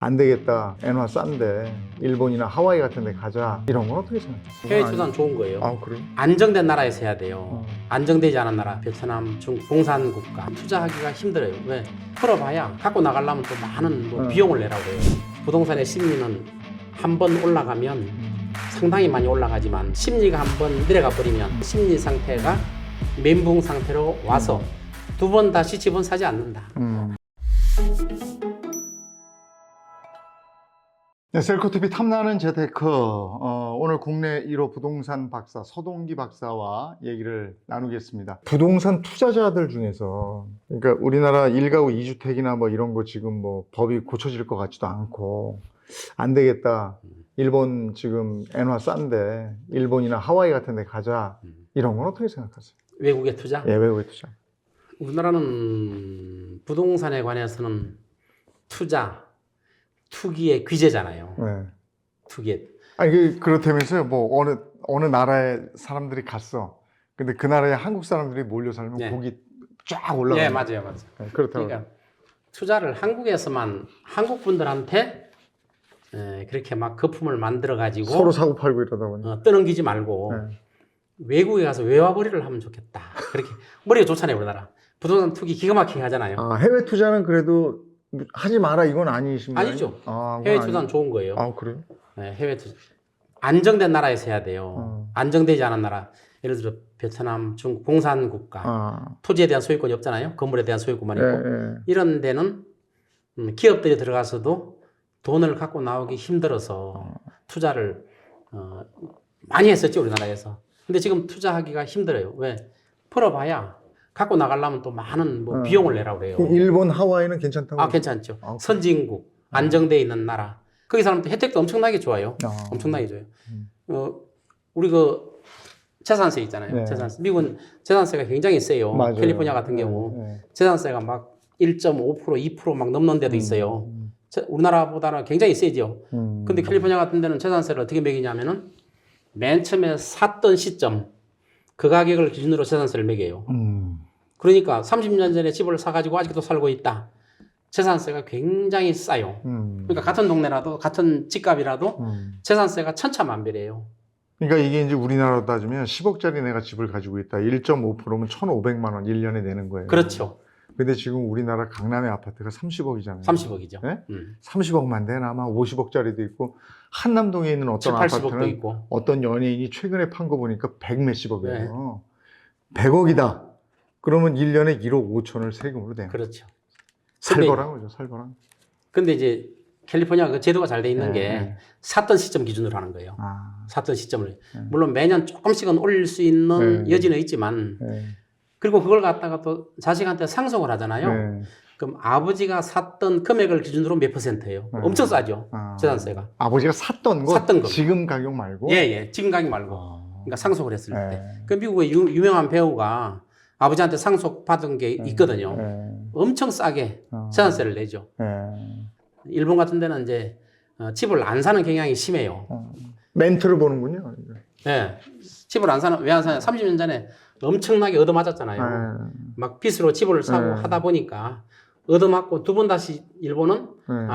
안 되겠다. 엔화 싼데 일본이나 하와이 같은 데 가자. 이런 건 어떻게 생각해요? 해외 투자는 좋은 거예요. 아, 그래요? 안정된 나라에서 해야 돼요. 안정되지 않은 나라, 베트남, 중국, 공산국가 투자하기가 힘들어요. 왜? 풀어봐야 갖고 나가려면 또 많은 비용을 내라고 해요. 부동산의 심리는 한 번 올라가면 상당히 많이 올라가지만 심리가 한 번 내려가 버리면 심리 상태가 멘붕 상태로 와서 두 번 다시 집은 사지 않는다. 네, 셀코TV 탐나는 재테크. 오늘 국내 1호 부동산 박사 서동기 박사와 얘기를 나누겠습니다. 부동산 투자자들 중에서, 그러니까 우리나라 1가구 2주택이나 뭐 이런 거 지금 뭐 법이 고쳐질 것 같지도 않고, 안 되겠다. 일본 지금 엔화 싼데 일본이나 하와이 같은 데 가자. 이런 건 어떻게 생각하세요? 외국의 투자? 예, 외국의 투자. 우리나라는 부동산에 관해서는 투기의 귀재잖아요. 네. 투기. 아니, 그렇다면서요. 뭐, 어느 나라에 사람들이 갔어. 근데 그 나라에 한국 사람들이 몰려 살면 네. 곡이 쫙 올라가요. 네, 맞아요. 네, 그렇다고. 그러니까 투자를 한국에서만 한국 분들한테 그렇게 막 거품을 만들어 가지고 서로 사고 팔고 이러다 보니. 떠넘기지 말고 네. 외국에 가서 외화벌이를 하면 좋겠다. 그렇게 머리가 좋잖아요, 우리나라. 부동산 투기 기가 막히게 하잖아요. 아, 해외 투자는 그래도 하지 마라 이건 아니십니까? 아니죠. 아, 해외 투자는 좋은 거예요. 아, 그래요? 네, 해외 투자. 안정된 나라에서 해야 돼요. 안정되지 않은 나라. 예를 들어 베트남, 중국, 공산국가. 토지에 대한 소유권이 없잖아요. 건물에 대한 소유권만 있고. 예. 이런 데는 기업들이 들어가서도 돈을 갖고 나오기 힘들어서 투자를 많이 했었죠, 우리나라에서. 근데 지금 투자하기가 힘들어요. 왜? 풀어봐야 갖고 나가려면 또 많은 비용을 내라고 그래요. 일본, 하와이는 괜찮다고? 아, 괜찮죠. 아, 선진국, 안정되어 있는 나라. 거기 사람들 혜택도 엄청나게 좋아요. 아. 엄청나게 좋아요. 우리 그 재산세 있잖아요. 네. 재산세. 미국은 재산세가 굉장히 세요. 맞아요. 캘리포니아 같은 경우 네. 재산세가 막 1.5%, 2% 막 넘는 데도 있어요. 우리나라보다는 굉장히 세죠. 근데 캘리포니아 같은 데는 재산세를 어떻게 매기냐면은 맨 처음에 샀던 시점 그 가격을 기준으로 재산세를 매겨요. 그러니까 30년 전에 집을 사가지고 아직도 살고 있다. 재산세가 굉장히 싸요. 그러니까 같은 동네라도 같은 집값이라도 재산세가 천차만별이에요. 그러니까 이게 이제 우리나라로 따지면 10억짜리 내가 집을 가지고 있다. 1.5%면 1,500만 원 1년에 내는 거예요. 그렇죠. 근데 지금 우리나라 강남의 아파트가 30억이잖아요. 30억이죠. 네? 30억만 되나 아마 50억짜리도 있고 한남동에 있는 어떤 80억도 아파트는 있고. 어떤 연예인이 최근에 판 거 보니까 100몇십억이에요. 100억이다. 그러면 1년에 1억 5천을 세금으로 내요. 그렇죠. 살벌한 거죠, 살벌한. 근데 이제 캘리포니아 그 제도가 잘 돼 있는 게 네. 샀던 시점 기준으로 하는 거예요. 아, 샀던 시점을. 물론 매년 조금씩은 올릴 수 있는 네. 여지는 있지만 네. 그리고 그걸 갖다가 또 자식한테 상속을 하잖아요. 네. 그럼 아버지가 샀던 금액을 기준으로 몇 %예요? 네. 엄청 싸죠. 아. 재산세가. 아버지가 샀던 거? 샀던 거. 지금 가격 말고? 예. 지금 가격 말고. 아. 그러니까 상속을 했을 때. 네. 그 미국의 유명한 배우가 아버지한테 상속받은 게 있거든요. 네. 엄청 싸게 재산세를 내죠. 네. 일본 같은 데는 이제 집을 안 사는 경향이 심해요. 렌트를 보는군요. 예. 집을 안 사는, 왜 안 사냐? 30년 전에 엄청나게 얻어맞았잖아요. 네. 막 빚으로 집을 사고 하다 보니까 얻어맞고 두 번 다시 일본은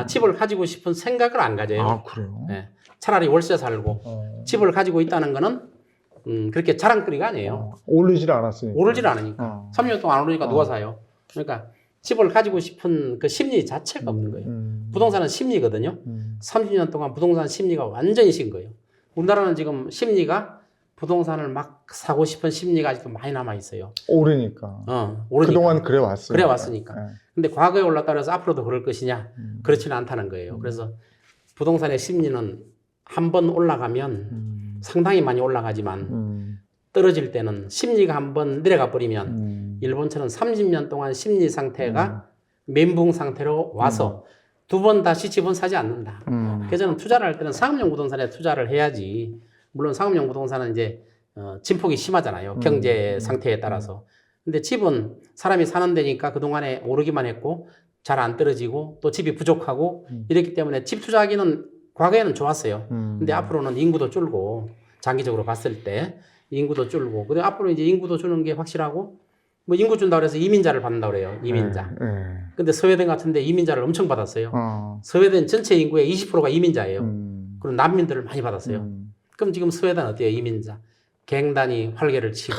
집을 가지고 싶은 생각을 안 가져요. 아, 그래요? 예. 차라리 월세 살고 집을 가지고 있다는 거는 그렇게 자랑거리가 아니에요. 오르질 않았으니까. 오르질 않으니까. 3년 동안 안 오르니까 누가 사요? 그러니까 집을 가지고 싶은 그 심리 자체가 없는 거예요. 부동산은 심리거든요. 30년 동안 부동산 심리가 완전히 신 거예요. 우리나라는 지금 심리가 부동산을 막 사고 싶은 심리가 아직도 많이 남아 있어요. 오르니까. 오르니까. 그동안 그래 왔으니까. 그래 왔으니까. 네. 근데 과거에 올랐다 그래서 앞으로도 그럴 것이냐? 그렇지는 않다는 거예요. 그래서 부동산의 심리는 한 번 올라가면 상당히 많이 올라가지만 떨어질 때는 심리가 한 번 내려가 버리면 일본처럼 30년 동안 심리 상태가 멘붕 상태로 와서 두 번 다시 집은 사지 않는다. 그래서 저는 투자를 할 때는 상업용 부동산에 투자를 해야지. 물론 상업용 부동산은 이제 진폭이 심하잖아요. 경제 상태에 따라서. 근데 집은 사람이 사는 데니까 그동안에 오르기만 했고 잘 안 떨어지고 또 집이 부족하고 이랬기 때문에 집 투자하기는 과거에는 좋았어요. 근데 앞으로는 인구도 줄고 장기적으로 봤을 때 인구도 줄고 그리고 앞으로 이제 인구도 주는 게 확실하고 뭐 인구 준다고 해서 이민자를 받는다고 그래요. 이민자. 예, 예. 근데 스웨덴 같은데 이민자를 엄청 받았어요. 스웨덴 전체 인구의 20%가 이민자예요. 그리고 난민들을 많이 받았어요. 그럼 지금 스웨덴 어때요? 이민자. 갱단이 활개를 치고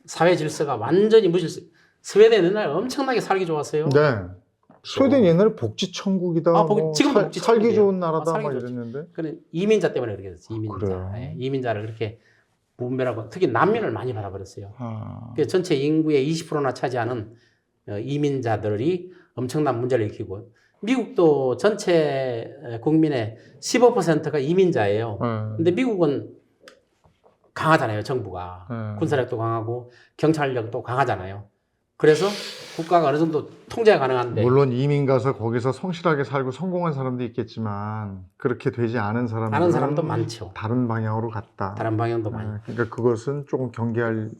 사회 질서가 완전히 스웨덴 옛날에 엄청나게 살기 좋았어요. 네. 스웨덴 옛날에 복지 천국이다. 지금 복지 천국이에요. 살기 좋은 나라다 살기 막 좋죠. 이랬는데. 그는 이민자 때문에 그렇게 됐어요. 이민자. 그래요? 예, 이민자를 그렇게 분별하고 특히 난민을 많이 받아버렸어요. 아. 그래서 전체 인구의 20%나 차지하는 이민자들이 엄청난 문제를 일으키고 미국도 전체 국민의 15%가 이민자예요. 근데 미국은 강하잖아요, 정부가. 군사력도 강하고 경찰력도 강하잖아요. 그래서 국가가 어느 정도 통제가 가능한데. 물론 이민 가서 거기서 성실하게 살고 성공한 사람도 있겠지만 그렇게 되지 않은 사람들은 아는 사람도 많죠. 다른 방향으로 갔다. 다른 방향도 많이. 그러니까 그것은 조금 경계할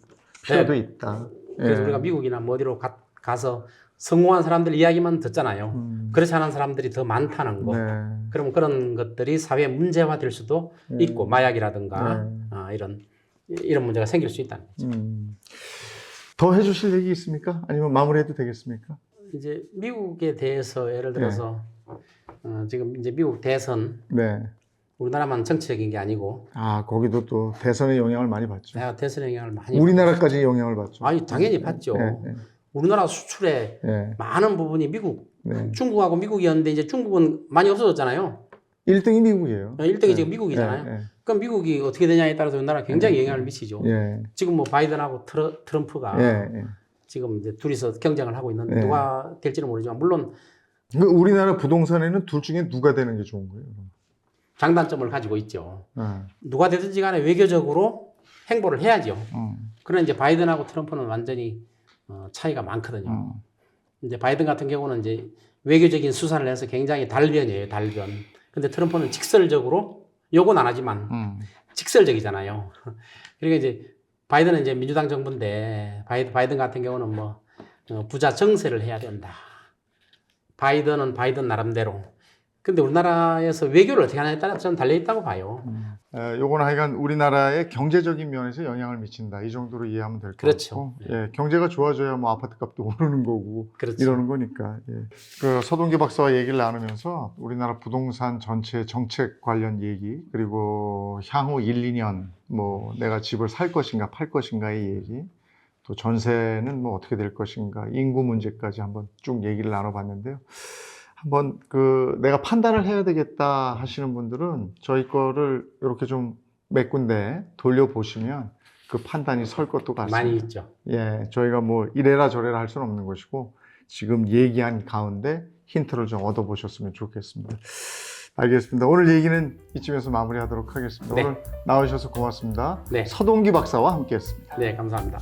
필요도 네. 있다. 그래서 예. 우리가 미국이나 뭐 어디로 가서 성공한 사람들 이야기만 듣잖아요. 그렇지 않은 사람들이 더 많다는 거. 네. 그러면 그런 것들이 사회 문제화 될 수도 있고 마약이라든가 이런 문제가 생길 수 있다는 거죠. 더 해주실 얘기 있습니까? 아니면 마무리해도 되겠습니까? 이제 미국에 대해서 예를 들어서 지금 이제 미국 대선 네. 우리나라만 정치적인 게 아니고 아 거기도 또 대선의 영향을 많이 받죠. 내가 대선에 영향을 많이 우리나라까지 영향을 받죠. 아니 당연히 받죠. 네, 네. 우리나라 수출의 네. 많은 부분이 미국, 네. 중국하고 미국이었는데 이제 중국은 많이 없어졌잖아요. 1등이 미국이에요. 1등이 지금 미국이잖아요. 네. 그럼 미국이 어떻게 되냐에 따라서 우리나라에 굉장히 영향을 미치죠. 예. 지금 뭐 바이든하고 트럼프가 예. 지금 이제 둘이서 경쟁을 하고 있는데 예. 누가 될지는 모르지만 물론 그러니까 우리나라 부동산에는 둘 중에 누가 되는 게 좋은 거예요? 장단점을 가지고 있죠. 누가 되든지 간에 외교적으로 행보를 해야죠. 그러나 이제 바이든하고 트럼프는 완전히 차이가 많거든요. 이제 바이든 같은 경우는 이제 외교적인 수산을 해서 굉장히 달변이에요, 달변. 근데 트럼프는 직설적으로 욕은 안 하지만 직설적이잖아요. 그러니까 이제 바이든은 이제 민주당 정부인데 바이든 같은 경우는 뭐 부자 정세를 해야 된다. 바이든은 바이든 나름대로. 근데 우리나라에서 외교를 어떻게 하냐에 따라 저는 달려있다고 봐요. 요거는 하여간 우리나라의 경제적인 면에서 영향을 미친다. 이 정도로 이해하면 될 것 그렇죠. 같고. 예, 경제가 좋아져야 뭐 아파트 값도 오르는 거고. 그렇죠. 이러는 거니까. 예. 그 서동기 박사와 얘기를 나누면서 우리나라 부동산 전체 정책 관련 얘기, 그리고 향후 1, 2년 뭐 내가 집을 살 것인가 팔 것인가의 얘기, 또 전세는 뭐 어떻게 될 것인가, 인구 문제까지 한번 쭉 얘기를 나눠봤는데요. 한번 내가 판단을 해야 되겠다 하시는 분들은 저희 거를 이렇게 좀 몇 군데 돌려보시면 그 판단이 설 것도 같습니다. 많이 있죠. 예, 저희가 뭐 이래라 저래라 할 수는 없는 것이고 지금 얘기한 가운데 힌트를 좀 얻어보셨으면 좋겠습니다. 알겠습니다. 오늘 얘기는 이쯤에서 마무리하도록 하겠습니다. 네. 오늘 나오셔서 고맙습니다. 네. 서동기 박사와 함께했습니다. 네, 감사합니다.